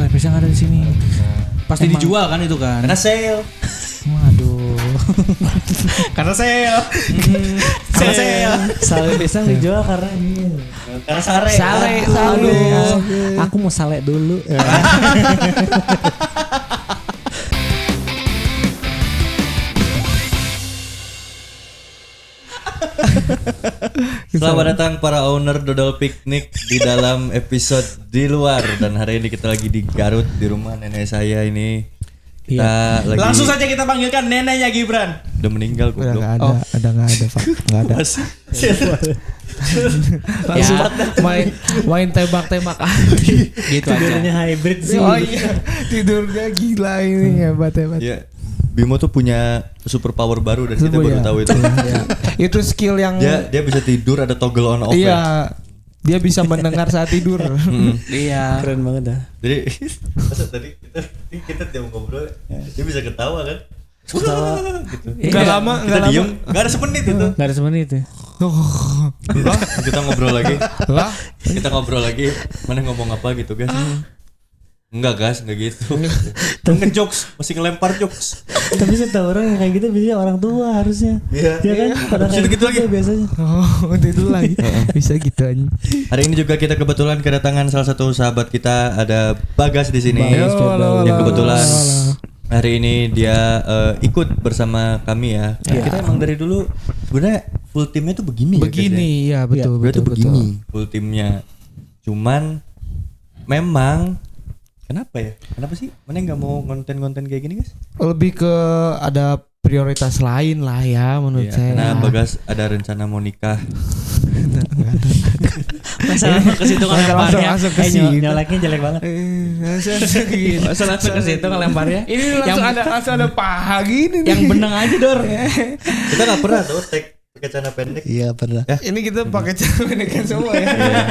pisang ada di sini. Pasti dijual kan itu kan? Karena sale. Waduh. Karena sale. Sale pisang dijual karena ini. Karena sare. Aduh. Aku mau sale dulu. Selamat datang para owner dodol piknik di dalam episode di luar. Dan hari ini kita lagi di Garut, di rumah nenek saya ini. Kita lagi. Langsung saja kita panggilkan neneknya Gibran. Udah meninggal Udah goblok. nggak ada Pak. Nggak ada. Langsung main tembak-tembak Gitu aja. tidurnya hybrid sih. Oh iya, tidurnya gila ini hebat. Ya, Bimo tuh punya super power baru dan kita baru tahu itu. Itu skill yang Dia bisa tidur ada toggle on off. iya. Dia bisa mendengar saat tidur. Iya. Keren banget dah. Jadi masa tadi kita tiap ngobrol dia bisa ketawa kan? Ketawa. Gitu. Enggak lama, Kita diem, enggak ada semenit itu. Nggak ada semenit ya. Kita ngobrol lagi. Lah, Kita ngobrol lagi. Mana ngomong apa gitu, guys? Enggak, guys, enggak gitu. Ngejokes, masih ngelempar jokes. Tapi saya tahu orang yang kayak gitu biasanya orang tua harusnya. Iya. Iya kan? Pada Habis itu kayak gitu lagi. biasanya. oh itu lagi. Bisa gitu aja. Hari ini juga kita kebetulan kedatangan salah satu sahabat kita, ada Bagas di sini. Bagas, Yang kebetulan hari ini dia ikut bersama kami ya. Kita emang dari dulu sebenarnya full timnya tuh begini. Begini ya, betul Betul betul. begini full timnya. Cuman memang kenapa ya? Kenapa sih? Mana nggak mau konten-konten kayak gini guys? Lebih ke ada prioritas lain lah ya menurut saya. Karena Bagas ada rencana mau nikah. Masalah ke situ ngelemparnya. Langsung ke sini. Nyoleknya jelek banget. Masalah ke situ ngelemparnya. Ini langsung ada paha gini nih. Yang benang aja Dor. Kita nggak pernah tuh tag pakai celana pendek. Iya pernah. Ini kita pakai cara pendek semua ya. Iya.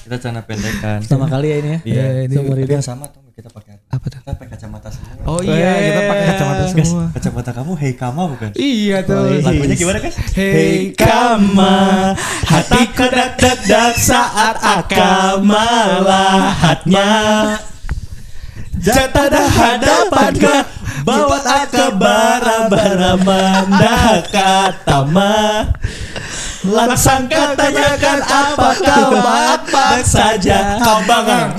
Kita celana pendek kan. Pertama kali ya ini ya. Iya. ini seumur Tapi hidup. yang sama tuh kita pakai Apa tuh? Kita pakai kacamata semua. Oh iya, kita pakai kacamata semua. Kacamata kamu Hey Kama bukan? Iya tuh. Lagunya gimana guys? Hey Kama, hatiku dak saat akama lahatnya. Jatah dah hadapanka, bawa aka bara mandaka tama. Langsang tanyakan apa kau bapak saja kau bangang.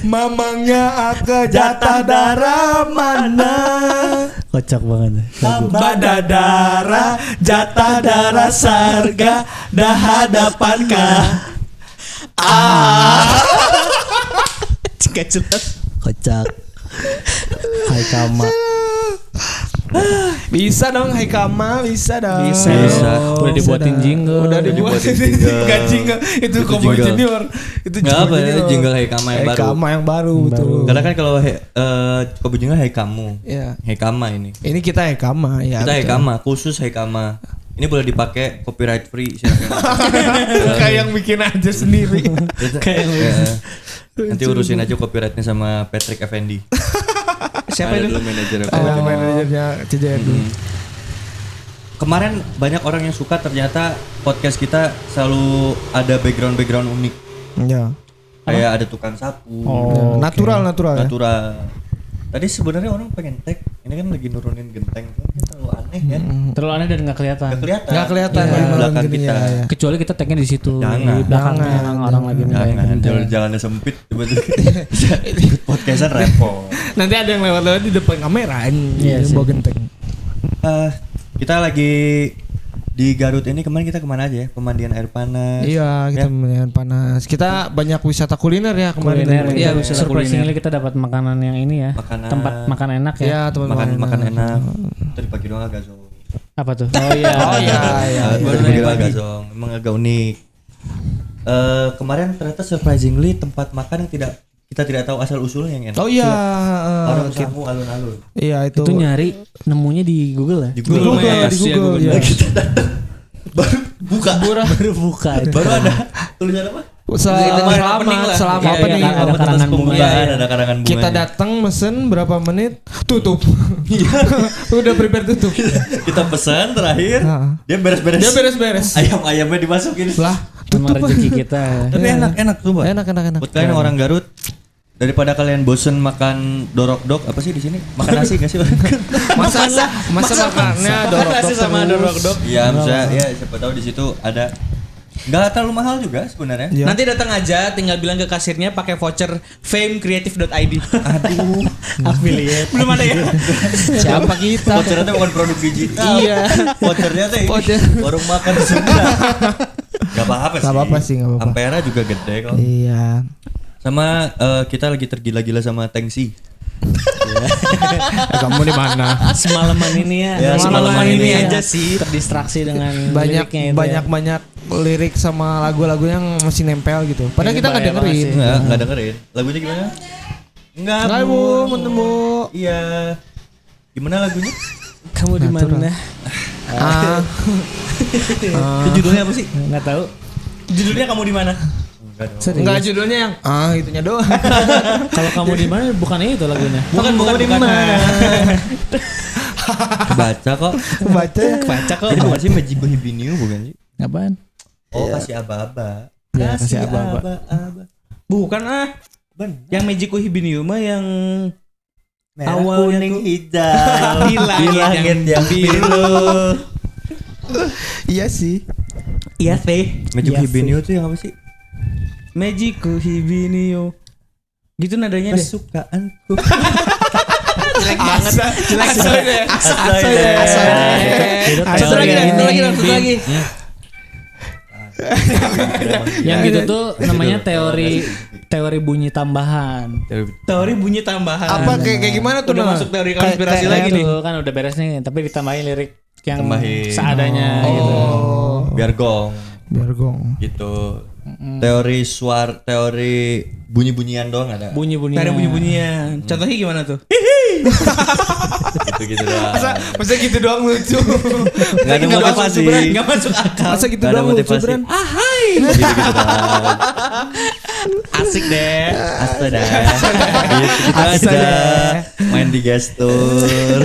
Mamangnya aka jatah darah mana? Kocak banget. Bada darah, jatah darah sarga, dah hadapan kah? Gak jelas. Kocak. Hai Kama. Bisa dong, Hai Kama, bisa dong. Bisa. Udah dibuatin jingle. Udah dibuatin jingle. Gak jingle. Itu Itu Cowboy jingle. Junior. Itu Nggak apa ya, Junior. jingle Hey Kama yang Hai baru. Kama yang baru, betul. Karena kan kalau Kobe Jingle Hey Kamu. Iya. Hey Kama ini. Ini kita Hai Kama ya. Kita Hey Kama, khusus Hey Kama. Ini boleh dipakai copyright free silakan. Kayak yang bikin aja sendiri. Nanti urusin aja copyrightnya sama Patrick Effendi. Siapa Ada itu? dulu manajer aku. Ada manajernya CJR dulu. Kemarin banyak orang yang suka, ternyata podcast kita selalu ada background unik. Ya. Kayak ada tukang sapu. Natural ya. Natural. Tadi sebenarnya orang pengen tag, ini kan lagi nurunin genteng, kan terlalu aneh kan? Terlalu aneh dan nggak kelihatan. Nggak kelihatan Di ya, belakang gini, kita. ya. Kecuali kita tagnya di situ. Jangan. Di belakangnya Jangan. orang lagi main. Jalannya sempit, tiba-tiba podcastan repot. Nanti ada yang lewat-lewat di depan kamera Iya sih. bawa genteng. Kita lagi di Garut ini, kemarin kita kemana aja ya? Pemandian air panas. Iya, kita Ya. melihat panas. Kita banyak wisata kuliner ya kemarin. Kuliner. Iya, Iya, surprisingly kita dapat makanan yang ini ya. Makanan. Tempat makan enak ya. Iya, teman-teman. Makan enak. Tadi pagi doang agak zong. Apa tuh? Oh iya. Baru dari agak zong. Emang agak unik. Kemarin ternyata surprisingly tempat makan yang kita tidak tahu asal usulnya yang enak. Oh iya, Orang samu alun-alun. iya itu. Itu nyari nemunya di Google ya? Di Google, Google. di Google, ya. Baru buka. Baru buka itu. Baru ada tulisan apa? Selamat Iya, apa nih? iya, ada karangan bunga. Ada karangan bunga. Kita datang mesen berapa menit tutup. Udah prepare tutup. Kita pesan terakhir, Nah. dia beres-beres. Dia beres-beres. Ayam-ayamnya dimasukin. Lah, Memang rezeki kita. Tapi enak sumpah. Enak. Buat kalian orang Garut, daripada kalian bosen makan dorok-dok, apa sih di sini? Makan nasi nggak sih? Masa makannya dorok-dok sama dorok-dok. Iya, misalnya ya siapa tahu di situ ada nggak terlalu mahal juga sebenarnya. Ya. Nanti datang aja, tinggal bilang ke kasirnya pakai voucher famecreative.id. Aduh, Affiliate. Belum ada ya? Siapa kita? vouchernya tuh bukan produk digital. Iya. Vouchernya tuh ini, Voucher. warung makan Sunda. Gak apa-apa sih. Gak apa-apa sih, gak apa-apa. Ampera juga gede kok. Iya. Sama kita lagi tergila-gila sama Tengsi. Kamu di mana? Semalaman ini ya. Ya, semalaman ini aja sih. Terdistraksi dengan liriknya itu ya. banyak lirik sama lagu-lagu yang masih nempel gitu. Padahal kita nggak Bayang banget dengerin. sih. Enggak dengerin. Lagunya gimana? Enggak, Nggak bu, menemu. Iya. Gimana lagunya? Kamu di mana? Ah, Itu judulnya apa sih? Enggak tahu. Judulnya kamu di mana? Enggak dong. Serius? nggak judulnya yang itunya doang. Kalau kamu di mana bukannya itu lagunya. Bukan di mana. Baca kok. Baca ya. Baca kok. Ini bukan sih Magic Hibiniu bukan sih? Apaan? Oh, kasih aba-aba. Ya, kasih aba-aba. Bukan Ben. Yang Magic Hibiniu mah yang Merah, awalnya kuning, tuh hijau. di langit yang biru. Iya sih. Iya sih. Magic Iya Hibiniu tuh yang apa sih? Magic Hibiniu. Gitu nadanya deh. Kesukaanku. Jelek banget. Jelek banget. Satu lagi. Yang gitu tuh namanya teori bunyi tambahan. Teori bunyi tambahan. Apa kayak gimana tuh? Udah Nah? masuk teori Kayak- konspirasi kayak- lagi nih. Itu kan udah beres nih, tapi ditambahin lirik yang Tambahin. seadanya gitu. Oh, Biar gong biar gong. gitu. Teori bunyi-bunyian doang ada. Bunyi-bunyi. Teori bunyi-bunyian. Contohnya gimana tuh? Gitu doang. Masa gitu doang lucu? Enggak ada motivasi. Enggak masuk akal. Masa gitu Nggak ada doang lucu, motivasi. Bran? Gitu doang. Asik deh. Asta dah. Gitu aja. Main di gestur.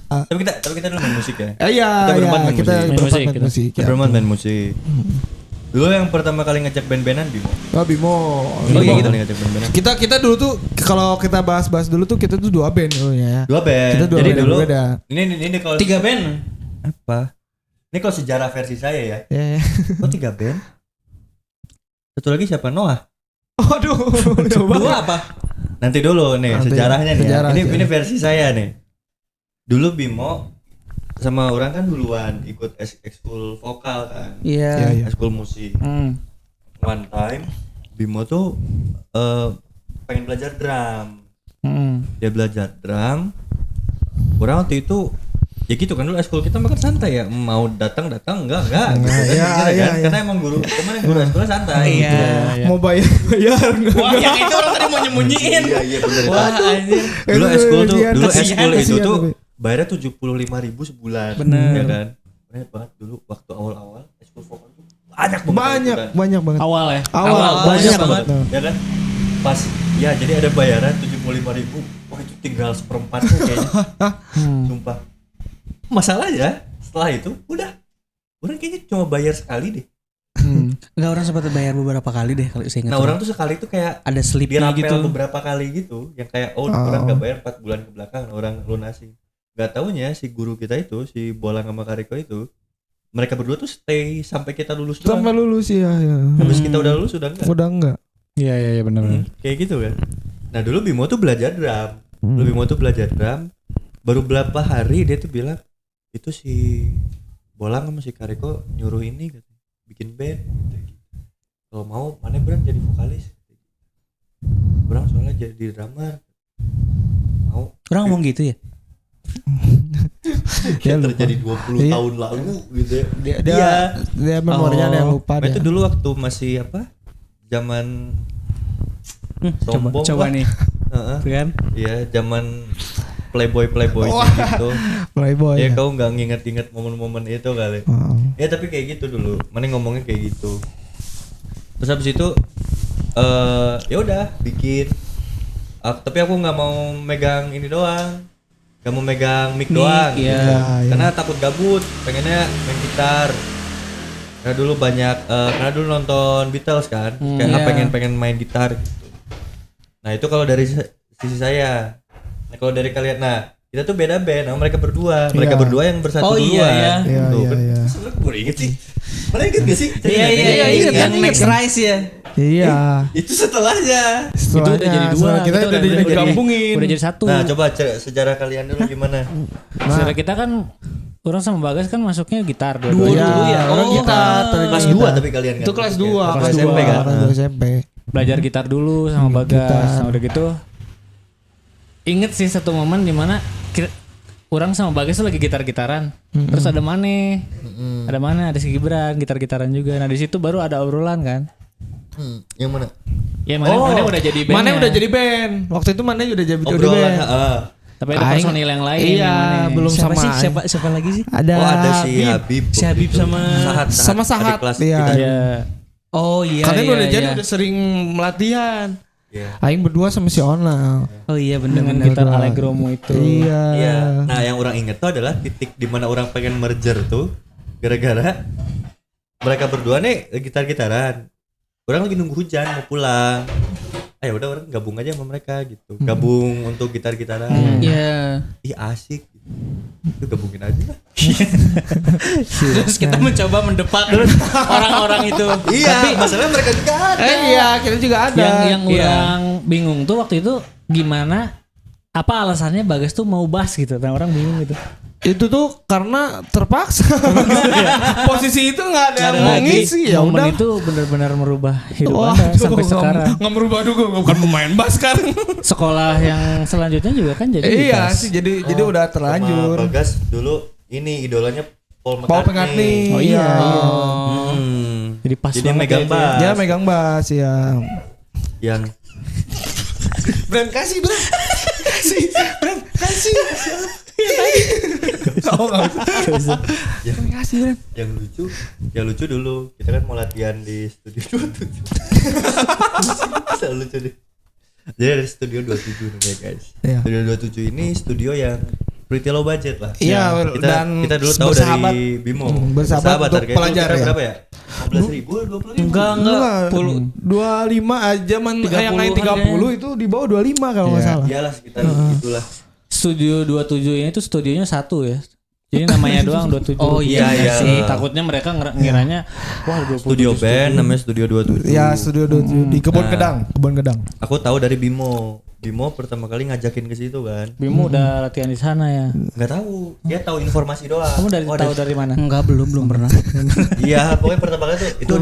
Tapi kita dulu main musik ya. Iya, Kita berempat main kita musik. Main berempat musik, main kita. musik. Kita berempat main musik. Dulu yang pertama kali ngecek band-bandan Bimo. Oh, Bimo. Oh iya Bimo. kita ngecek band-bandan. Kita dulu tuh kalau kita bahas-bahas dulu tuh kita tuh 2 band dulunya ya. 2 band. Kita 2 Jadi band dulu berbeda. ini kalau 3 band. apa? Ini kalau sejarah versi saya ya. Ya. Kok 3 band? Satu lagi siapa? Noah. Waduh. Dua apa? Nanti dulu nih Nanti, sejarahnya nih. sejarah, Ya. Ini sejarah. versi saya nih. Dulu Bimo sama orang kan duluan ikut ekskul vokal kan. Iya. Ekskul musik. Hmm. One time Bimo tuh pengen belajar drum. Hmm. Dia belajar drum. Orang waktu itu ya gitu kan dulu ekskul kita makan santai ya, mau datang enggak gitu kan, iya, kan? iya. Karena emang guru ekskulnya santai. Iya. Mau bayar. Wah, yang itu orang tadi mau nyembunyiin. Iya bener. Wah, anjir. Dulu ekskul tuh, Kasihan, dulu kasihan, ekskul itu kasihan, tuh tapi. bayarnya 75.000 sebulan. Bener. Ya kan? Banyak banget dulu waktu awal-awal ekskul vokal tuh banyak banget. Banyak, kan. banyak banget. Awal ya. Awal banyak banget. Ya kan? Pas ya jadi ada bayaran 75.000. Wah itu tinggal seperempatnya kayaknya. Sumpah. Masalahnya setelah itu udah orang kayaknya cuma bayar sekali deh. Enggak, orang sempat bayar beberapa kali deh kalau saya ingat. Nah orang tuh sekali tuh kayak ada slipnya dirapel gitu. beberapa kali gitu, yang kayak orang gak bayar 4 bulan ke belakang orang lunasi. Gak taunya si guru kita itu, si Bolang sama Kariko itu, mereka berdua tuh stay sampai kita lulus doang. Sampai lulus ya. Habis kita udah lulus udah enggak. Udah enggak. Iya benar. Kayak gitu kan. Nah dulu Bimo tuh belajar drum. Baru berapa hari dia tuh bilang itu si Bolang sama si Kariko nyuruh ini gitu, bikin band. Kalau mau mana Bram jadi vokalis. Bram soalnya jadi drummer. Mau. Orang ngomong gitu ya? Kayak terjadi 20 Iya. tahun lalu gitu ya. Dia memorinya ada yang lupa Itu deh. dulu waktu masih apa? Zaman sombong Coba lah. nih. Heeh. Kan? Iya, zaman playboy gitu. Playboy. Ya Ya. kau nggak nginget-nginget momen-momen itu kali. Ya tapi kayak gitu dulu. Mana ngomongnya kayak gitu. Terus habis itu ya udah bikin. Tapi aku nggak mau megang ini doang. Gak mau megang mic doang. iya. gitu. Karena takut gabut. Pengennya main gitar. Karena dulu banyak karena dulu nonton Beatles kan, kayak pengen main gitar gitu. Nah itu kalau dari sisi saya. Nah kalau dari kalian, nah kita tuh beda band, mereka berdua yang bersatu duluan. Tuh kan, sebenarnya gue inget sih. Mana inget gak sih? Iya, yang Next Rise ya. Iya. Itu setelahnya. Itu udah jadi dua. Kita udah digabungin. Udah jadi satu. Nah coba sejarah kalian dulu gimana? Sejarah kita kan orang sama Bagas kan masuknya gitar Dulu ya. Orang gitar. Kelas 2 tapi kalian kan. Itu kelas 2. Kelas SMP kan. Kelas SMP. belajar gitar dulu sama Bagas. Nah, udah gitu inget sih satu momen dimana orang sama Bagas tuh lagi gitar-gitaran. Terus ada Mane. Ada si Gibran gitar-gitaran juga. Nah di situ baru ada obrolan kan. Yang mana? Ya Mane udah jadi band. Mane udah jadi band. Waktu itu Mane udah jadi Obrolan, band. Tapi ada personil yang lain. Iya, belum Siapa sama. sih? Siapa lagi sih? Ada si Habib. Si Habib sama Sahat. adik kelas Iya. kita. Iya. Oh iya. Kalian iya, udah iya. jadi udah sering melatihan. Iya. Aing berdua sama si Onal. Oh iya bener. Dengan gitar Allegromo itu. Iya. Iya. Nah, yang orang inget tuh adalah titik di mana orang pengen merger tuh gara-gara mereka berdua nih gitar-gitaran. Orang lagi nunggu hujan mau pulang. Ayo udah orang gabung aja sama mereka gitu. Gabung untuk gitar-gitaran. Iya. Ih asik. Itu gabungin aja lah. Terus kita mencoba mendepak orang-orang itu. Iya, tapi masalahnya mereka juga ada. Iya, kita juga ada. Yang orang bingung tuh waktu itu gimana apa alasannya Bagas tuh mau bass gitu. Nah, orang bingung gitu. Itu tuh karena terpaksa. Posisi itu nggak ada yang mau Lagi, ngisi ya momen udah. itu benar-benar merubah hidup Wah, Anda aduh, sampai sekarang. Nggak merubah dulu, bukan pemain bass sekarang. Sekolah yang selanjutnya juga kan jadi Iya bass. sih, jadi udah terlanjur. Sama Bagas dulu ini idolanya Paul Paul McCartney. McCartney. Oh iya. Jadi Jadi pas dia banget megang ya, bass. Dia megang bass ya. Yang Bran kasih. Oh, nggak usah. yang lucu dulu kita kan mau latihan di studio 27. Selalu lucu deh. Jadi dari studio 27 namanya guys. Iya. Studio 27 ini studio yang pretty low budget lah. Iya, kita dulu tahu bersahabat. dari Bimo. Bersahabat untuk harganya tuh pelajar ya. berapa ya? 15.000, 20.000. Enggak. 25 aja man, 30-an yang naik 30 itu di bawah 25 kalau nggak salah. Iyalah sekitar itulah. Studio 27 ini tuh studionya satu ya. Jadi namanya doang 27. Oh iya sih. Takutnya mereka ngiranya wah 27 Studio band namanya Studio 27. Ya, studio 27 di Kebon Gedang. Aku tahu dari Bimo. Bimo pertama kali ngajakin ke situ kan. Bimo udah latihan di sana ya. Enggak tahu. Dia tahu informasi doang. Kamu tahu dari mana? Enggak, belum pernah. Iya, pokoknya pertama kali tuh itu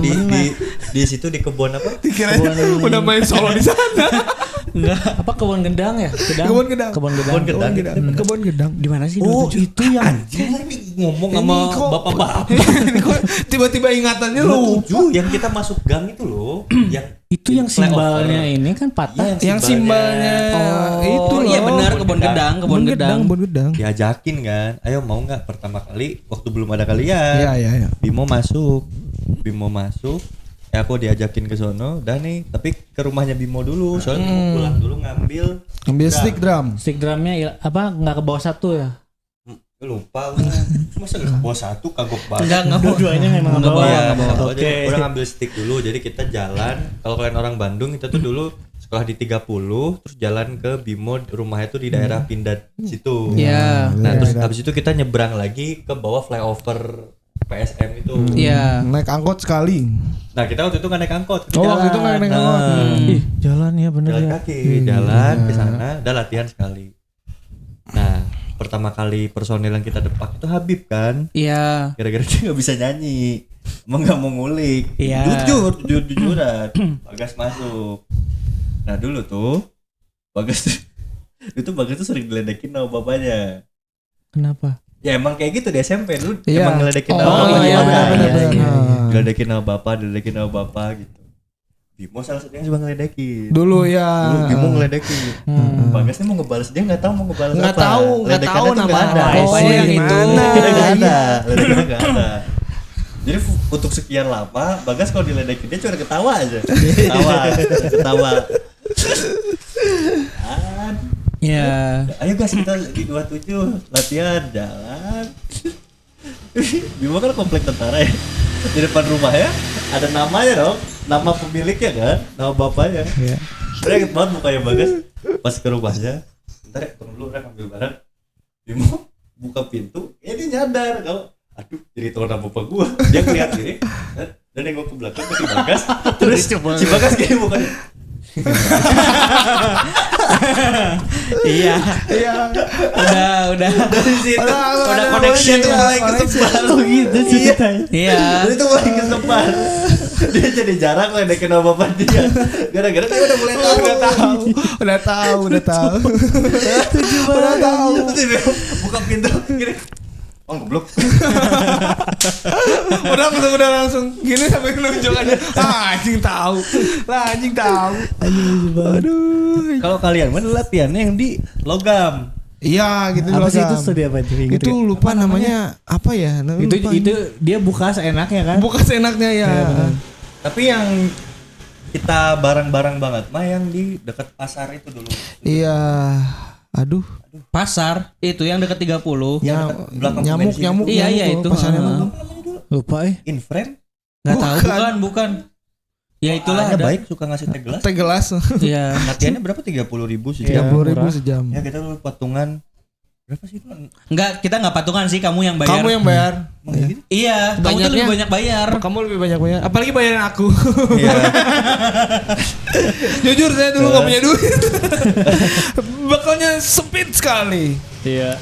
di situ di kebun apa? Dikirain udah main solo di sana. Enggak, apa kebun gendang ya? Kebun Gedang. Kebun Gedang. Di mana sih? Oh, itu yang anjing ngomong sama bapak-bapak. Ini kok tiba-tiba ingatannya lu. 27 yang kita masuk gang itu loh, yang Itu yang simbalnya ini kan patah. Yang simbalnya itu loh. Iya benar, Kebon Gedang. Kebon Gedang. diajakin kan, ayo mau nggak pertama kali waktu belum ada kalian. Iya. Bimo masuk, aku diajakin ke sono, udah nih, tapi ke rumahnya Bimo dulu, soalnya mau pulang dulu ngambil stick drum. Stick drumnya apa nggak ke bawah satu ya? lupa masa nggak ke bawah satu kagok banget. Enggak Dua-duanya memang Nggak ke bawah. bawa. Oke. Orang ngambil stick dulu, jadi kita jalan. Kalau kalian orang Bandung, kita tuh dulu sekolah di 30, terus jalan ke Bimo, rumahnya tuh di daerah Pindad situ. Iya. Nah, terus habis itu kita nyebrang lagi ke bawah flyover PSM itu. Iya. Naik angkot sekali. Nah, kita waktu itu nggak naik angkot. Oh, waktu itu nggak naik angkot. Ih, jalan ya bener Jalan ya. kaki, jalan ke sana, udah latihan sekali. Nah, pertama kali personil yang kita depak itu Habib kan. Iya. Gara-gara dia nggak bisa nyanyi, emang nggak mau ngulik. Iya. Jujuran. Bagas masuk. Nah dulu tuh Bagas tuh sering diledekin sama bapaknya. Kenapa? Ya emang kayak gitu di SMP dulu. Iya. Emang ngeledekin sama Oh, bapak. iya, benar. Diledekin sama bapak gitu. Bimo salah satunya juga ngeledekin. Dulu ya. Dulu Bimo ngeledekin. Bagas nih mau ngebales, dia nggak tahu mau ngebales apa. Nggak tahu Ledekannya tuh nama nggak ada. apa. Oh, yang itu. Ledekannya nggak ada. Ledekannya nggak ada. Jadi untuk sekian lama Bagas kalau diledekin dia cuma ketawa aja. Ketawa. Iya. Ayo guys kita di 27 latihan jalan. Bimo kan komplek tentara ya. Di depan rumahnya ada namanya dong, nama pemiliknya kan, nama bapaknya. Iya. Saya inget banget mukanya Bagas pas ke rumahnya. Bentar ya, tunggu dulu, Rek ambil barang. Dia mau buka pintu, dia nyadar kalau aduh jadi tahu nama bapak gua. Dia ngeliat gini dan nengok ke belakang ke si Bagas. Terus si Bagas gini mukanya. Iya. Udah. Dari situ Udah connection mulai kesempatan. Oh gitu ceritanya. Iya. Dari itu mulai kesempatan. Dia jadi jarang ledekin nama bapak dia. Gara-gara dia udah mulai tahu. Udah tahu. Terus dia buka pintu gini. Oh goblok. udah langsung gini sampai nunjuk aja. Anjing tahu. Aduh. Kalau kalian mana latihannya yang di logam? Iya gitu Apa sih itu logam. studi apa itu? Ingat Itu nggak? lupa namanya apa ya? Lupa. Itu dia buka seenaknya kan. bukan seenaknya ya. Tapi yang kita bareng-bareng banget mah yang di dekat pasar itu dulu. Iya. Aduh. Pasar itu yang dekat 30. Yang dekat belakang pemain Nyamuk. Iya, itu. Pasarnya Heeh. nyamuk. Lupa In frame. Enggak tahu, bukan. Ya itulah Ada ada. baik suka ngasih teh gelas. Teh gelas. Iya. Latihannya berapa? 30.000 sih. Iya. 30.000 sejam. Ya kita dulu patungan berapa sih itu? Enggak, kita enggak patungan sih, kamu yang bayar. Kamu yang bayar. Emang kayak gitu? Iya, kamu tuh Banyaknya. lebih banyak bayar. Kamu lebih banyak bayar. Apalagi bayarin aku. Iya. Jujur saya dulu gak punya duit. Bakalnya sempit sekali. Iya.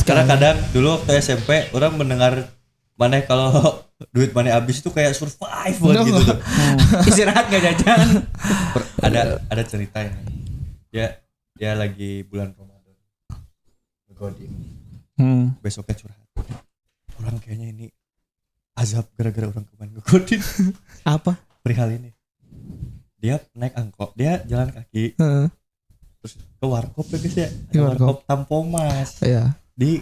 Karena kadang dulu waktu SMP orang mendengar mana kalau duit mana habis itu kayak survive buat gitu tuh. Istirahat gak jajan. Ada cerita yang dia lagi bulan Ramadan ngegodin, besoknya curhat, orang kayaknya ini azab gara-gara orang kemarin ngegodin. Apa? Perihal ini dia naik angkot, dia jalan kaki terus ke warkop ya guys ya, Di warkop. Tampomas Iya. di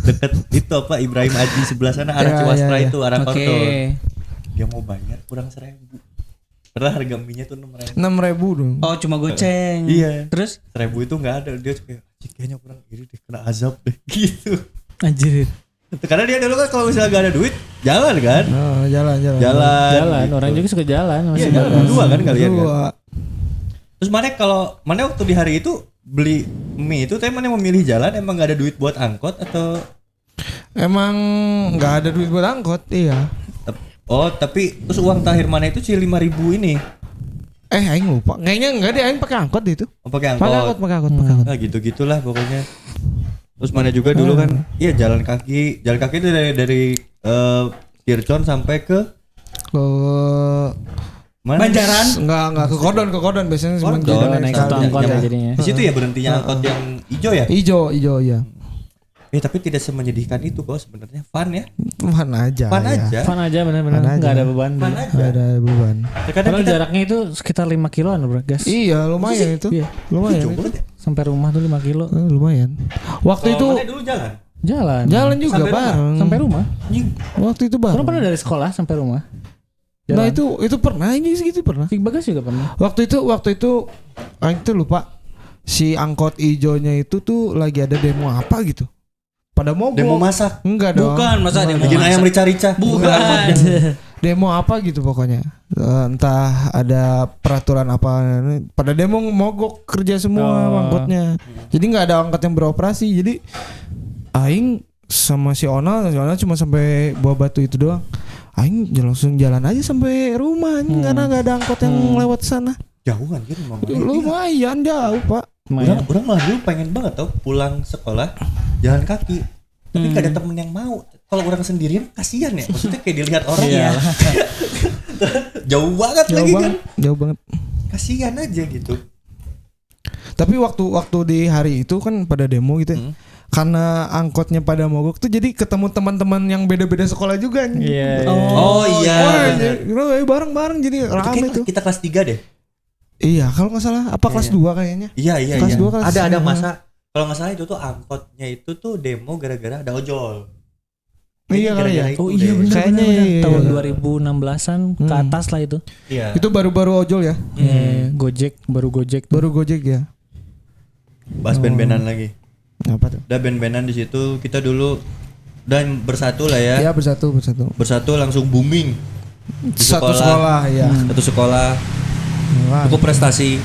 deket itu apa Ibrahim Aji sebelah sana arah Ya, Ciwastra ya, ya. itu arah Oke. Korto. Dia mau bayar kurang 1.000. Padahal harga minyak tuh 6.000. 6.000 dong. Oh, cuma goceng. Iya. Terus 1.000 itu nggak ada, dia kayak kayaknya kurang ini deh, kena azab deh gitu. Anjir. Karena dia dulu kan kalau misalnya gak ada duit jalan kan, Oh, jalan. Jalan, gitu. orang juga suka jalan Iya, masih jalan berdua kan kalian kan. Dua. Terus mana waktu di hari itu beli mie itu, tapi mana memilih jalan emang gak ada duit buat angkot atau? Emang nggak ada duit buat angkot, iya. Oh tapi terus uang terakhir mana itu sih 5.000 ini? Aing lupa. Kayaknya enggak deh, Aing pakai angkot itu. Oh pakai Pakai angkot. angkot. Nah gitu-gitulah pokoknya. Terus mana juga dulu kan, iya jalan kaki itu dari Tircon sampai ke Ke mana? Banjaran. enggak ke Kodon biasanya cuma Kodon, jalan naik naik satu angkot Ya, ya jadinya. di situ ya berhentinya angkot yang hijau ya? Ijo ya. Tapi tidak semenyedihkan itu kok sebenarnya, fun ya. Fun aja. Fun ya. aja. Fun aja benar-benar Fun aja. nggak ada beban. Fun aja. Nggak ada beban. Terkadang Padahal kita jaraknya itu sekitar 5 kiloan bro, gas. Iya, lumayan itu. Iya. Lumayan jauh itu. banget ya. Sampai rumah tuh 5 kilo. Lumayan. Waktu itu Kalau mana dulu jalan. Jalan juga Sampai rumah? bareng. sampai rumah. Waktu itu bareng. Orang pernah dari sekolah sampai rumah. Nah Jalan. itu pernah, ini segitu pernah. Si Bagas juga pernah. Waktu itu Aing tuh lupa si angkot ijonya itu tuh lagi ada demo apa gitu. Pada mogok. Demo masak. Enggak dong. Bukan, masa demo Bikin masak? ayam rica-rica. Bukan. Demo apa gitu pokoknya. Entah ada peraturan apa. Pada demo mogok kerja semua angkotnya. Jadi nggak ada angkot yang beroperasi. Jadi Aing sama si Ona cuma sampai buah batu itu doang. Aing langsung jalan aja sampai rumah karena nggak ada angkot yang lewat sana. Jauhan gitu memang. Lumayan jauh pak. Orang malah dulu pengen banget tau pulang sekolah jalan kaki. Tapi gak ada temen yang mau. Kalau orang sendirian kasihan ya. Maksudnya kayak dilihat orang ya. Jauh banget lagi kan. Jauh banget. Kasihan aja gitu. Tapi waktu di hari itu kan pada demo gitu ya. Karena angkotnya pada mogok tuh jadi ketemu teman-teman yang beda-beda sekolah juga. Iya. Oh iya. bener. Bareng-bareng jadi Itu rame kayak tuh. kita kelas 3 deh. Iya, kalau nggak salah apa kelas 2 kayaknya. Iya. Kelas 2 kelas Ada 3. masa kalau nggak salah itu tuh angkotnya itu tuh demo gara-gara ada ojol. Iya kali ya. Gara-gara itu Oh iya deh. benar. Kayaknya iya. Tahun 2016-an ke atas lah itu. Iya. Itu baru-baru ojol ya. Gojek, baru Gojek. Baru Gojek ya. Bahas band-bandan lagi. Apa tuh? Udah band-bandan di situ kita dulu dan bersatu lah ya. Ya bersatu. Bersatu langsung booming. Di Satu sekolah ya. Satu sekolah. Wah. Cukup prestasi.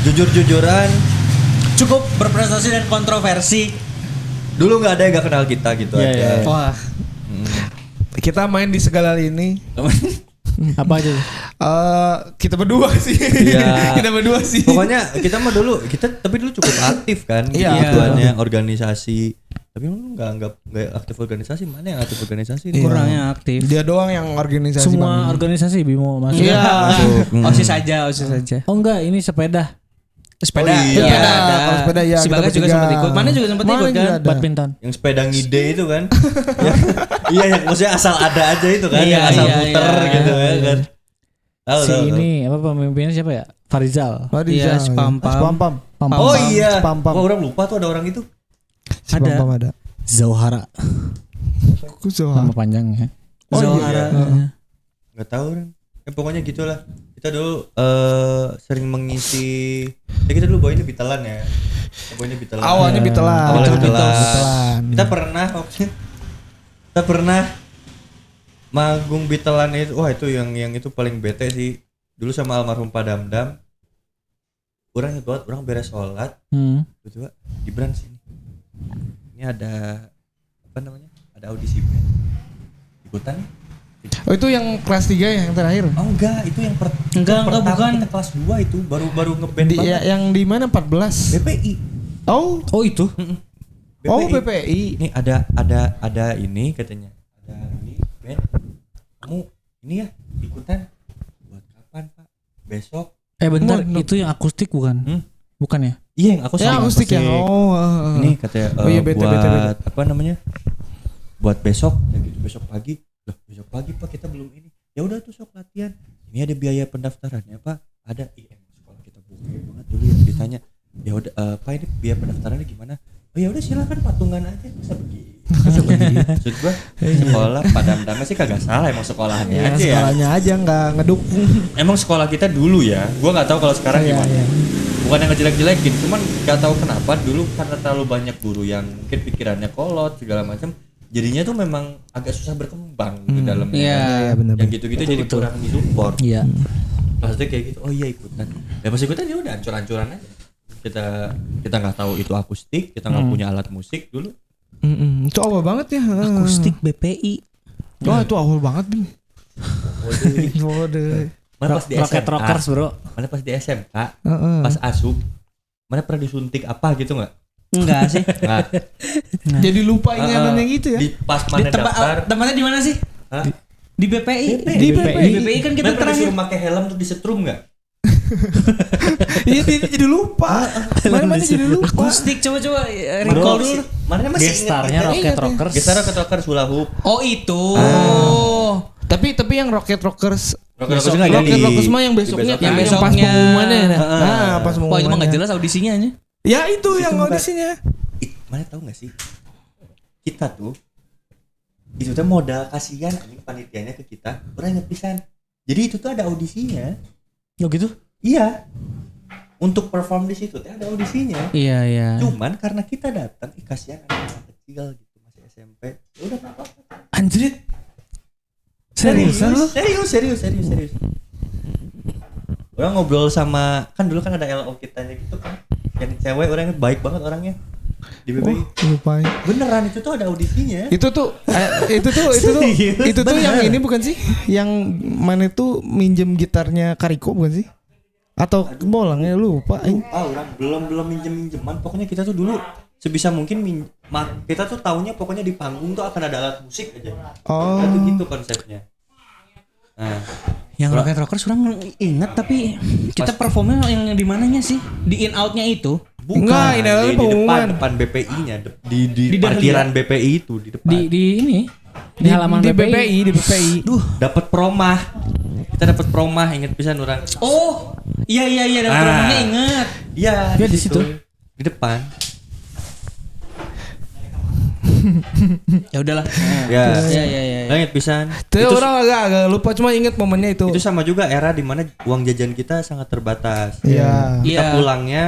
Jujur-jujuran. Cukup berprestasi dan kontroversi. Dulu nggak ada yang nggak kenal kita gitu aja. Wah. Kita main di segala lini. Apa aja? Kita berdua sih. Iya. Kita berdua sih. Pokoknya kita mah dulu tapi dulu cukup aktif kan. Iya. Tujuannya organisasi. Tapi lu nggak aktif organisasi, mana yang aktif organisasi? Iya. Kurangnya aktif. Dia doang yang organisasi. Semua Bang. organisasi Bimo masuk. Iya. OSIS aja. Oh enggak, ini sepeda. Sepeda. Oh, iya. Iya, ada. Kalau sepeda ya. Si kita Bagas juga bertiga. sempat ikut. Mana juga sempat Mana ikut juga kan? ada. Badminton. Yang sepeda ngide itu kan. Iya, yang maksudnya asal ada aja itu kan, Iya, yang asal iya, muter iya. gitu ya kan. Tahu, Si tahu, tahu. ini apa pemimpinnya siapa ya? Farizal. Iya, Spampam. Pampam. Oh iya. Spampam. Gua orang lupa tuh ada orang itu. Spampam ada. Zauhara. Kuzoha. Nama panjangnya. Oh, Zohara. iya. Nggak tahu kan. Ya, pokoknya gitulah. Kita dulu sering mengisi. Ya kita dulu bawainnya bitelan ya. Bawainnya bitelan. Awalnya bitelan. Awalnya Bitelan. bitelan. Kita pernah manggung bitelan itu. Wah, itu yang itu paling bete sih. Dulu sama almarhum Pak Damdam. Orang buat orang beres sholat. Betul, Pak. Gibran sini. Ini ada apa namanya? Ada audisi band. Ikutan? Oh itu yang kelas 3 ya, yang terakhir. Oh enggak, itu yang Enggak, pertama bukan. kita kelas 2 itu baru ngeband Di, banget. ya, yang di mana 14? BPI. Oh. Oh itu. Oh BPI. Ini ada ini katanya. Ada ini band. Kamu ini ya ikutan buat kapan, Pak? Besok. Bentar, Mau- itu yang akustik bukan? Bukan ya? Iya, yang aku Ya akustik ya. Oh. Ini katanya Oh iya, bete, buat bete, bete. apa namanya? Buat besok, ya gitu besok pagi. Loh, besok pagi Pak kita belum ini. Ya udah tuh sok latihan. Ini ada biaya pendaftarannya, Pak. Ada. Sekolah kita bukan banget dulu ya ditanya. Ya udah Pak ini biaya pendaftarannya gimana? Oh ya udah silakan patungan aja bisa begitu. Maksud gua sekolah Padam-Damnya sih kagak salah, emang sekolahnya Ya, aja ya. sekolahnya aja nggak ngedukung. Emang sekolah kita dulu ya. Gua nggak tahu kalau sekarang Iya, gimana. iya. Bukan yang ngejelek-jelekin, cuman nggak tahu kenapa dulu karena terlalu banyak guru yang mungkin pikirannya kolot segala macam. Jadinya tuh memang agak susah berkembang di dalamnya. Iya. Iya benar. Yang gitu-gitu jadi kurang disupport. Iya. Maksudnya kayak gitu. Oh iya ikutan. Ya pas ikutan ya udah ancur-ancuran aja. Kita nggak tahu itu akustik, kita nggak punya alat musik dulu. Itu awal banget ya. Akustik BPI. Wah itu awal banget nih. Mana pas di Rocket SMK, Rockers bro. mana pas di SMK, Heeh. pas asup, mana pernah disuntik apa gitu nggak? Enggak sih. Nggak. Jadi lupa ingatannya gitu ya. Di pas mana daftar, Tempatnya di mana sih? hah? Di BPI. Di BPI. Di BPI kan kita Mana pernah terakhir. disuruh pakai helm tuh disetrum nggak? Iya dia jadi lupa. Mana jadi lupa. Akustik coba recall dulu. Mana masih Gestarnya ingat? Rocket Rockers. Gestar Rocket Rockers hula hoop. Oh itu. Tapi yang Rocket Rockers Rocket besok- Rockers nggak jadi. Rocket Rockers mah yang besoknya Di kan, besoknya. yang pas pengumumannya. Nah, pas Wah itu mah pengumumannya. nggak jelas audisinya aja. Ya itu yang bukan- audisinya. Mana tahu nggak sih? Kita tuh itu tuh modal kasihan anjing panitianya ke kita. Orang inget pisan. Jadi itu tuh ada audisinya. Oh gitu? Iya. Untuk perform di situ tuh ada audisinya. Iya iya. Cuman karena kita datang, kasihan anak kecil gitu masih SMP. Ya udah apa-apa. Anjrit. Seriusan lu? Serius. Orang ngobrol sama, kan dulu kan ada LO kitanya gitu kan. Yang cewek orangnya baik banget orangnya. Di BPI. Lupa. Beneran itu tuh ada audisinya. Itu tuh yang ini bukan sih? Yang mana tuh minjem gitarnya Kariko bukan sih? Atau bolangnya lupa. Orang belum minjeman. Pokoknya kita tuh dulu sebisa mungkin kita tuh taunya pokoknya di panggung tuh akan ada alat musik aja. Oh. Itu gitu konsepnya. Nah, Yang Rocket Rockers orang ingat tapi kita performnya yang di mananya sih? Di in outnya itu. bukan Enggak, ini adalah di pengumuman. depan BPI-nya, di Di parkiran BPI itu di depan. Di ini. Di halaman di BPI. Di BPI. Dapat promah. Kita dapat promah, inget pisan orang. Oh, iya dapat rumahnya ingat. Iya, Ya, di situ. Di depan. Ya udahlah. Ya. Ya. Inget pisan. Tuh Itu orang agak lupa cuma inget momennya itu. sama juga era dimana uang jajan kita sangat terbatas. Iya. Kita Iya. pulangnya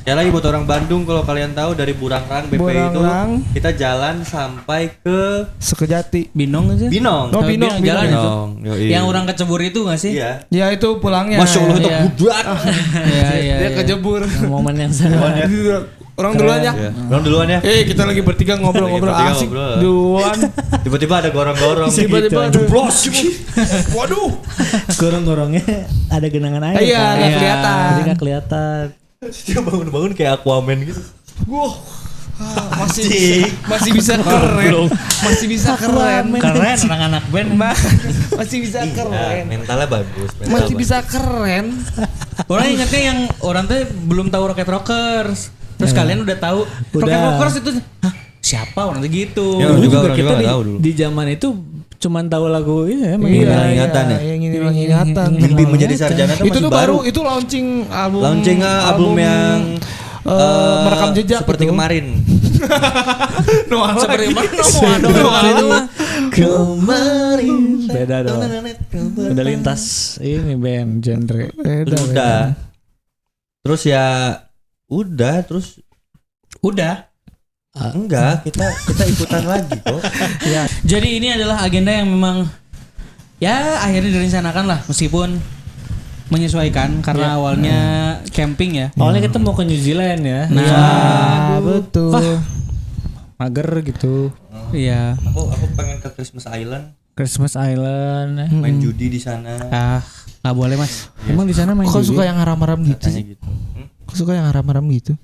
Ya lagi buat orang Bandung, kalau kalian tahu dari Burangrang BP Burangrang. itu kita jalan sampai ke Sekejati. Binong aja. Binong. Oh, Binong, jalan itu. Binong. Yoi. Yang orang kecebur itu gak sih? Iya. Ya itu pulangnya. Masya Allah itu Iya. budak. Iya. Dia kejebur. Momen yang sama. Orang duluan ya. Ya. Orang duluan ya. Kita lagi bertiga ngobrol-ngobrol Lagi bertiga asik ngobrol. duluan. Tiba-tiba ada gorong-gorong. Tiba-tiba ada jeblos. Waduh. Gorong-gorongnya ada genangan air. Iya, kan? nggak kelihatan. Jadi nggak kelihatan. Dia bangun-bangun kayak Aquaman gitu. Wah. Masih bisa keren. Masih bisa keren. Keren anak-anak band. Masih bisa Nah, keren. mentalnya bagus. Masih bisa keren. Orang ingatnya yang orang tuh belum tahu Rocket Rockers. Terus kalian udah tahu Rocket Rockers itu hah, siapa orang tuh gitu. Ya, Dulu juga juga orang kita juga di, nggak tahu dulu. di zaman itu cuman tahu lagu ini ya, Hilang ingatan ya? Yang ini hilang ingatan. Mimpi menjadi sarjana Itu masih tuh baru, itu launching album. Launching album yang merekam jejak seperti gitu. kemarin. Seperti mana? Kemarin. beda dong. Udah lintas ini band genre. Terus udah. Terus ya udah terus Udah. enggak kita ikutan lagi kok. Jadi ini adalah agenda yang memang ya akhirnya direncanakan lah meskipun menyesuaikan karena awalnya camping ya. Awalnya kita mau ke New Zealand ya. Nah, betul. Mager gitu. iya. Aku pengen ke Christmas Island, Christmas Island. main judi di sana. Ah, nggak boleh mas. Emang di sana main Kok judi? suka yang haram-haram gitu Katanya sih? gitu. Kok suka yang haram-haram gitu?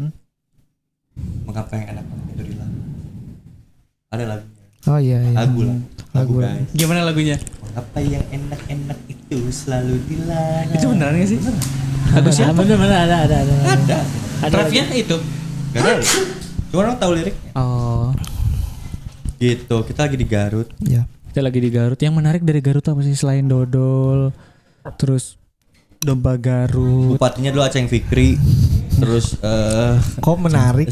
Mengapa yang enak itu hilang? Ada lagunya. Oh iya iya. Lagu Lagu. guys. Gimana lagunya? Mengapa yang enak-enak itu selalu dilarang? Itu beneran gak sih? Lagu siapa? Bener-bener ada. Ada. Rap-nya itu. Gak tahu. Cuma orang tahu liriknya. Oh. Gitu. Kita lagi di Garut. Ya. Kita lagi di Garut. Yang menarik dari Garut apa sih selain dodol, terus domba Garut? Bupatinya dulu Aceng Fikri. Terus Kok menarik?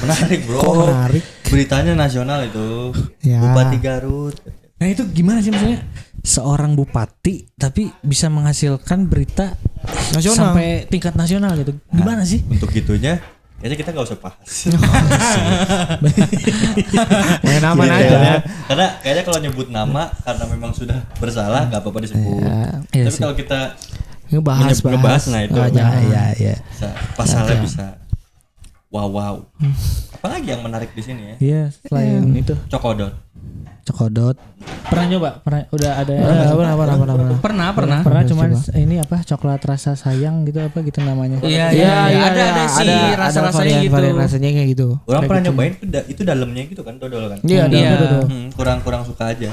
menarik bro. Kok menarik? Beritanya nasional itu. Ya. Bupati Garut. Nah itu gimana sih maksudnya? Seorang bupati tapi bisa menghasilkan berita Nasional. sampai tingkat nasional gitu. Gimana sih? Untuk gitunya kayaknya kita gak usah bahas. Main aman Gitu aja. ya. Karena kayaknya kalau nyebut nama karena memang sudah bersalah gak apa-apa disebut. Iya Tapi sih. kalau kita Ngebahas. nah itu Oh, jangan. Iya. bisa, pasalnya bisa wow. Apalagi yang menarik di sini ya? Iya, selain itu Cokodot. cokodot. Pernah nyoba? Pernah udah ada Pernah. cuman ini apa? Coklat rasa sayang gitu apa gitu namanya. Iya. Ada sih rasa-rasanya gitu. Varian rasanya kayak gitu. Orang pernah nyobain itu dalamnya gitu kan, dodol kan? Iya, ada Iya. dodol. Kurang suka aja.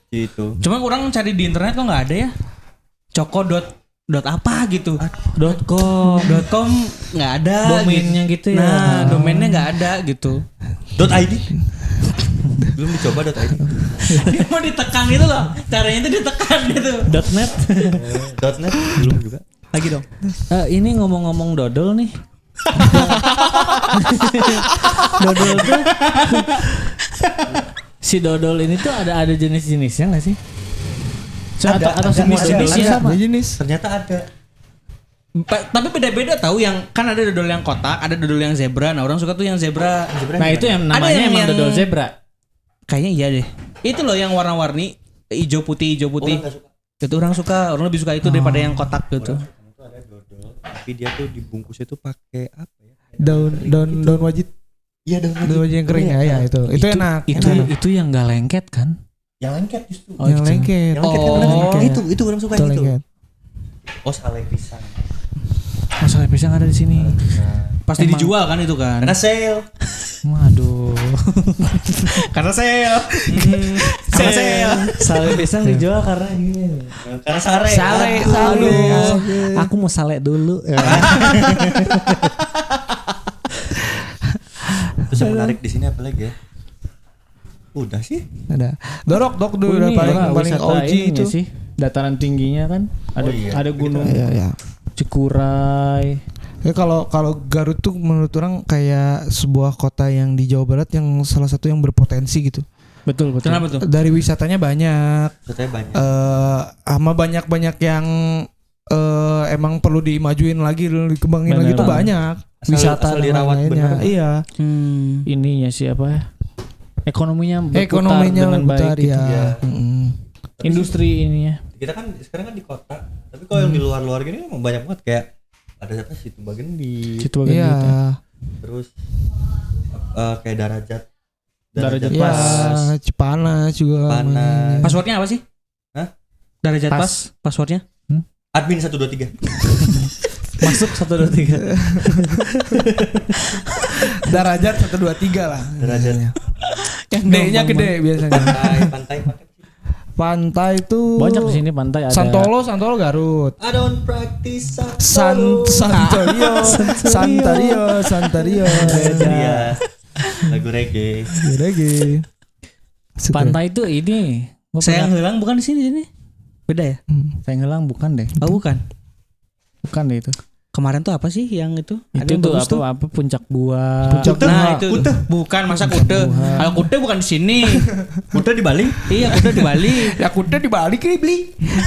Gitu. Cuma orang cari di internet kok nggak ada ya. Cokodot apa gitu. .com nggak ada. Domainnya gitu ya. Nah, domainnya nggak ada gitu. .id. Belum dicoba .id. Dia mau ditekan itu loh. Caranya itu ditekan gitu. .net. .net belum juga. Lagi dong. Ini ngomong-ngomong dodol nih. Dodol tuh si dodol ini tuh ada jenis-jenisnya nggak sih? Atau jenis-jenisnya sama? Ada jenis. Ternyata ada. Tapi beda-beda tahu yang kan ada dodol yang kotak, ada dodol yang zebra. Nah, orang suka tuh yang zebra. Nah itu yang Ada namanya yang- emang yang- dodol zebra. Kayaknya iya deh. Itu loh yang warna-warni hijau putih. Orang nggak suka. Itu orang suka. Orang lebih suka itu daripada yang kotak gitu. Itu ada dodol, tapi dia tuh dibungkusnya tuh pakai apa ya? Daun wajit. Iya daun Daun wajit yang kering ya itu. Itu enak. Itu yang nggak lengket kan? Yang lengket justru. Yang lengket. Yang lengket kan bener. lengket. Itu orang suka Itu gitu. lengket. Oh sale pisang. Masalah pisang ada di sini. Pasti dijual kan itu kan. Karena sale. Waduh. Karena sale. Karena sale. Sale pisang dijual karena gini. Karena sare. Aduh. Aku mau sale dulu. Terus yang menarik di sini apa lagi ya? Udah sih. Ada. Dok dulu udah Ini paling apa, paling wisata OG ininya itu. sih. Dataran tingginya kan ada Oh iya. ada gunung Iya. Cikuray. Ya kalau Garut tuh menurut orang kayak sebuah kota yang di Jawa Barat yang salah satu yang berpotensi gitu. Betul. Kenapa tuh? Dari wisatanya banyak, Katanya banyak. sama banyak yang emang perlu dimajuin lagi, dikembangin Bener lagi tuh banget. banyak. wisata asal dan dirawat lain-lainnya. bener. Iya. Ininya siapa? Ekonominya berputar Ekonominya dengan berputar baik gitu. ya. Iya. Industri ininya. Kita kan sekarang kan di kota, tapi kalau yang di luar-luar gini emang banyak banget kayak ada apa situ Bagendi, Situ bagian Iya. gitu. terus kayak darajat Darajat Ya, Pas. Cipanas juga. Cipanas. namanya. Passwordnya apa sih? Hah? Darajat Pas. pas. Passwordnya? admin 123. Masuk 1 2 3. Darajat 1 2 3 lah. Darajat. Yang D-nya gede biasanya. pantai. Pantai itu Banyak di sini pantai ada. Santolo Garut. I don't practice Santolo. Santario. Iya. Lagu reggae. Reggae. Pantai itu ini. Gua Sayang pernah- hilang bukan di sini. Beda ya? Sayang Helang bukan deh. Oh bukan. Bukan deh itu. Kemarin tuh apa sih yang itu? Ada Itu yang tuh bagus apa puncak gua. Puncak Nah Buha. itu bukan masa kude. Kalau kude bukan di sini. Kuda di Bali. Iya kude di Bali. Ya kuda dibalik nih beli.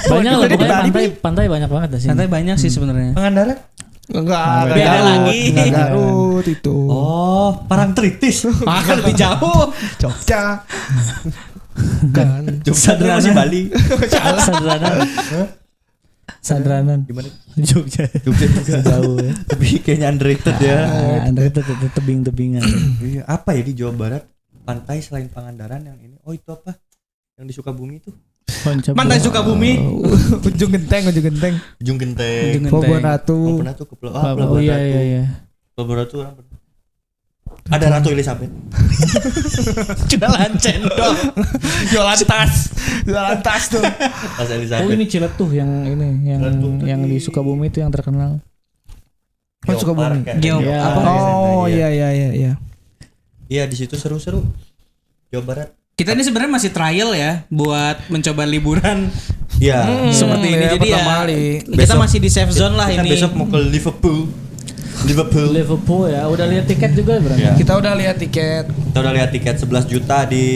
Banyak loh Kuda di pokoknya Bali, pantai, pantai banyak banget di sini. Santai banyak sih sebenarnya. Pangandaran. Enggak Beda Garut, lagi. enggak Garut itu. Oh, Parangtritis. Makan lebih jauh. Jogja. Kan. Jogja masih Bali. Sadranan. Sadranan. Gimana? Jogja. Jogja juga Jauh ya. tapi kayaknya underrated ya. Andre itu tebing-tebingan. Iya, apa ya di Jawa Barat pantai selain Pangandaran yang ini? Oh itu apa? Yang di Sukabumi itu? Pantai Sukabumi. Ujung genteng. Ujung Genteng. Ujung Genteng. Pobon Ratu. Oh, pernah tuh ke Pelabuhan Oh iya Ratu. iya. Pelabuhan Ratu orang pernah. Ada Ratu Elizabeth. Jualan cendol. Jualan tas tuh. Pas Oh Elizabeth. ini Ciletuh yang ini Ciletuh yang tadi. di Sukabumi itu yang terkenal. Oh, Sukabumi. Geopark. Iya. Apa? Oh iya. Iya di situ seru-seru. Jawa Barat. Kita ini sebenarnya masih trial ya buat mencoba liburan Iya. seperti ini. ya, Jadi ya pertama kali. kita Besok- masih di safe zone lah Kita ini. besok mau ke Liverpool. Liverpool ya. Udah lihat tiket juga berarti. Iya. Kita udah lihat tiket. Kita udah lihat tiket 11 juta di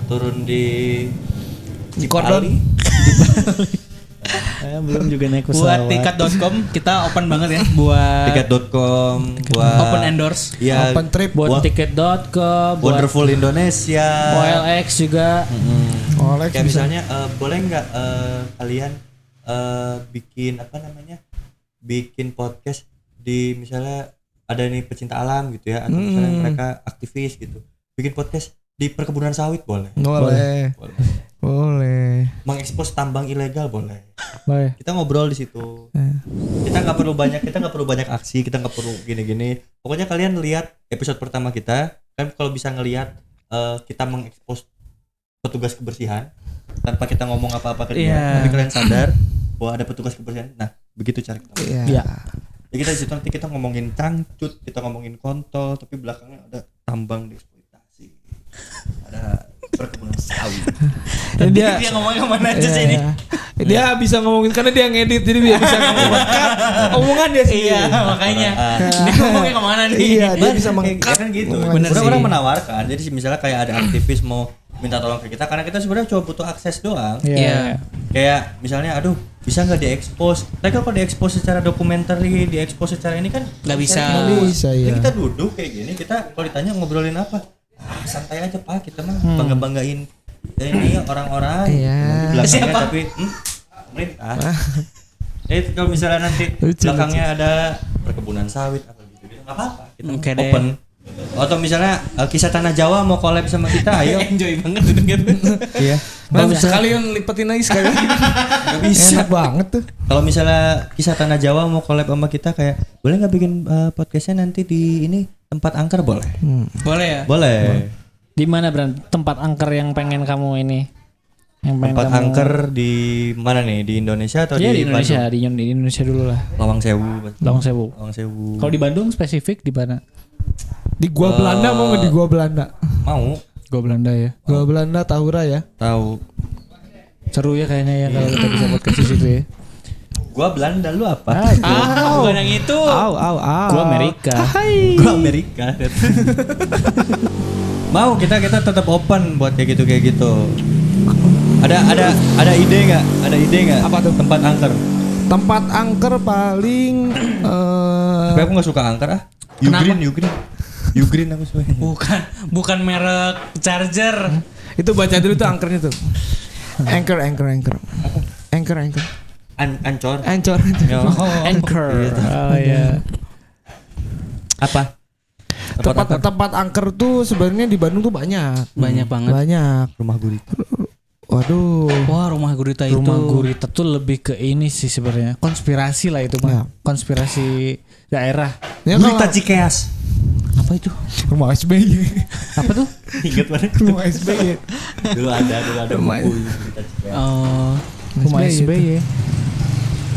turun di Kordon. Belum juga naik Buat pesawat. tiket.com kita open banget ya buat Tiket.com buat open endorse. Iya. Open trip. Buat tiket.com, buat Wonderful Indonesia. OLX juga. Oleh Kayak misalnya boleh nggak kalian bikin apa namanya? Bikin podcast di misalnya ada nih pecinta alam gitu ya atau misalnya mereka aktivis gitu. Bikin podcast di perkebunan sawit boleh. Boleh. Mengekspos tambang ilegal boleh. Baik. Kita ngobrol di situ. Kita nggak perlu banyak aksi, kita nggak perlu gini-gini. Pokoknya kalian lihat episode pertama kita, kan kalau bisa ngelihat kita mengekspos petugas kebersihan tanpa kita ngomong apa-apa ke dia, Iya. tapi kalian sadar bahwa ada petugas kebersihan. Nah, begitu cara kita. Iya. Ya kita di situ nanti kita ngomongin cangcut, kita ngomongin kontol, tapi belakangnya ada tambang dieksploitasi. Ada perkebunan sawit. Dia Dia ngomongnya kemana aja sih ini? Dia bisa ngomongin karena dia ngedit jadi dia bisa mengangkat omongan dia sendiri. Iya makanya. Dia ngomongnya kemana nih? Iya, dia bisa Ya mengangkat. kan gitu. Bener Sebenarnya sih. orang menawarkan. Jadi misalnya kayak ada aktivis mau minta tolong ke kita karena kita sebenarnya cuma butuh akses doang. Iya. Kayak misalnya aduh bisa nggak diekspos? Tapi kalau diekspos secara dokumenter, diekspos secara ini kan Nggak bisa. Nggak bisa, Jadi ya. kita duduk kayak gini, kita kalau ditanya ngobrolin apa? Santai aja Pak, kita mah bangga-banggain ini orang-orang Iya. di belakangnya Siapa? tapi pemerintah. Jadi kalau misalnya nanti Lucu, belakangnya ada perkebunan sawit apa gitu, nggak apa-apa. Kita Oke deh. open. Atau misalnya kisah tanah Jawa mau collab sama kita, ayo. Enjoy banget duduknya. Iya. Nah, sekalian lipetin lagi sekalian. Nggak bisa. Enak banget tuh. Kalau misalnya kisah tanah Jawa mau collab sama kita kayak boleh nggak bikin podcastnya nanti di ini tempat angker boleh? Boleh ya? Boleh. Di mana Bran? Tempat angker yang pengen kamu ini? Yang pengen Tempat kamu... angker di mana nih? Di Indonesia atau Iya di Indonesia, Bandung? di Indonesia dulu lah. Lawang Sewu. Lawang Sewu. Lawang Sewu. Kalau di Bandung spesifik di mana? Di gua Belanda mau nggak di gua Belanda? Mau Gua Belanda ya. Gua Belanda Tahura ya. tahu? Seru ya kayaknya ya kalau kita bisa podcast di situ ya. Gua Belanda, lu apa? Bukan yang itu. Au. Gua Amerika. Gua Amerika. Mau kita tetap open buat kayak gitu. Ada ide nggak? Ada ide nggak? Apa tuh? Tempat angker. Tempat angker paling Tapi aku nggak suka angker ah. Ugreen aku suka. Bukan merek charger. itu baca dulu tuh angkernya tuh. Anchor. Ancor. Anchor. Oh iya. Apa? Tempat angker tuh sebenarnya di Bandung tuh banyak. Banyak banget. Banyak. Rumah gurita. Waduh. Wah, rumah gurita itu. Rumah gurita tuh lebih ke ini sih sebenarnya. Konspirasi lah itu Ya. mah. Konspirasi daerah. Ya, Gurita kalau- Cikeas. Apa itu? rumah SBY. Apa tuh? Ingat mana? Rumah SBY. Dulu ada Rumah- buku Gurita Cikeas. Oh, Rumah SBY.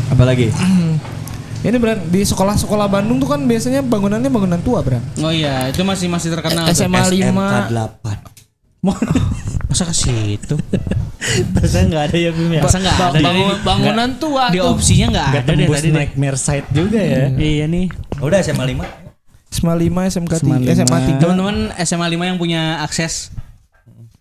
Apa lagi? Ini Bran, di sekolah-sekolah Bandung tuh kan biasanya bangunannya bangunan tua, Bran. oh iya, itu masih terkenal. tuh. SMA 5. SMK 8. Masa ke situ? Masa nggak ada ya Bim ya? Masa nggak ada? Bangunan tua Di tuh. opsinya nggak Gak ada deh tembus tadi deh. nightmare site juga ya. Iya nih. Udah SMA 5. SMA 5, SMK 3, SMA 5. SMA 3. Teman-teman SMA 5 yang punya akses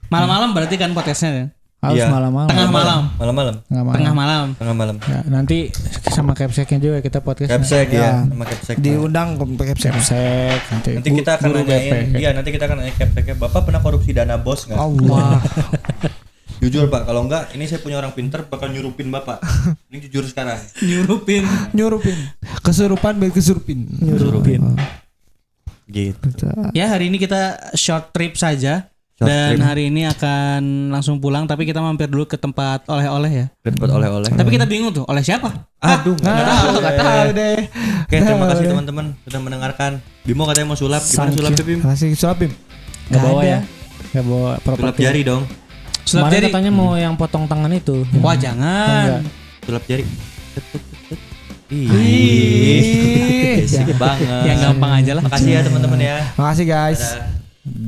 malam-malam berarti kan podcastnya ya? Harus Iya. malam-malam. Tengah malam. Malam-malam. Tengah malam. Tengah malam. Ya, nanti sama capseknya juga kita podcast. Capsek Ya. ya, sama capsek. Diundang ke Capsek. Capsek Nanti kita akan guru nanyain, BP. iya nanti kita akan nanya capseknya, Bapak pernah korupsi dana bos nggak? Allah. Jujur Pak, kalau enggak, ini saya punya orang pinter bakal nyurupin Bapak. Ini jujur sekarang. Nyurupin. Nyurupin. Kesurupan baik kesurupin. Nyurupin. Gitu. Ya hari ini kita short trip saja. Short Dan trip. hari ini akan langsung pulang. Tapi kita mampir dulu ke tempat oleh-oleh ya. Dapat oleh-oleh. Tapi kita bingung tuh, oleh siapa? Aduh, Nggak tahu deh. Oke, terima kasih teman-teman sudah mendengarkan. Bimo katanya mau sulap, gimana Thank sulap you. Bim? Kasih sulapim. Gak bawa ada. ya? Gak bawa Sulap properti. jari dong. Sulap Kemarin jari. katanya mau yang potong tangan itu. Wah jangan. Sulap jari. Ih. Basic banget. Yang gampang aja lah. Makasih ya teman-teman ya. Makasih guys. Dadah.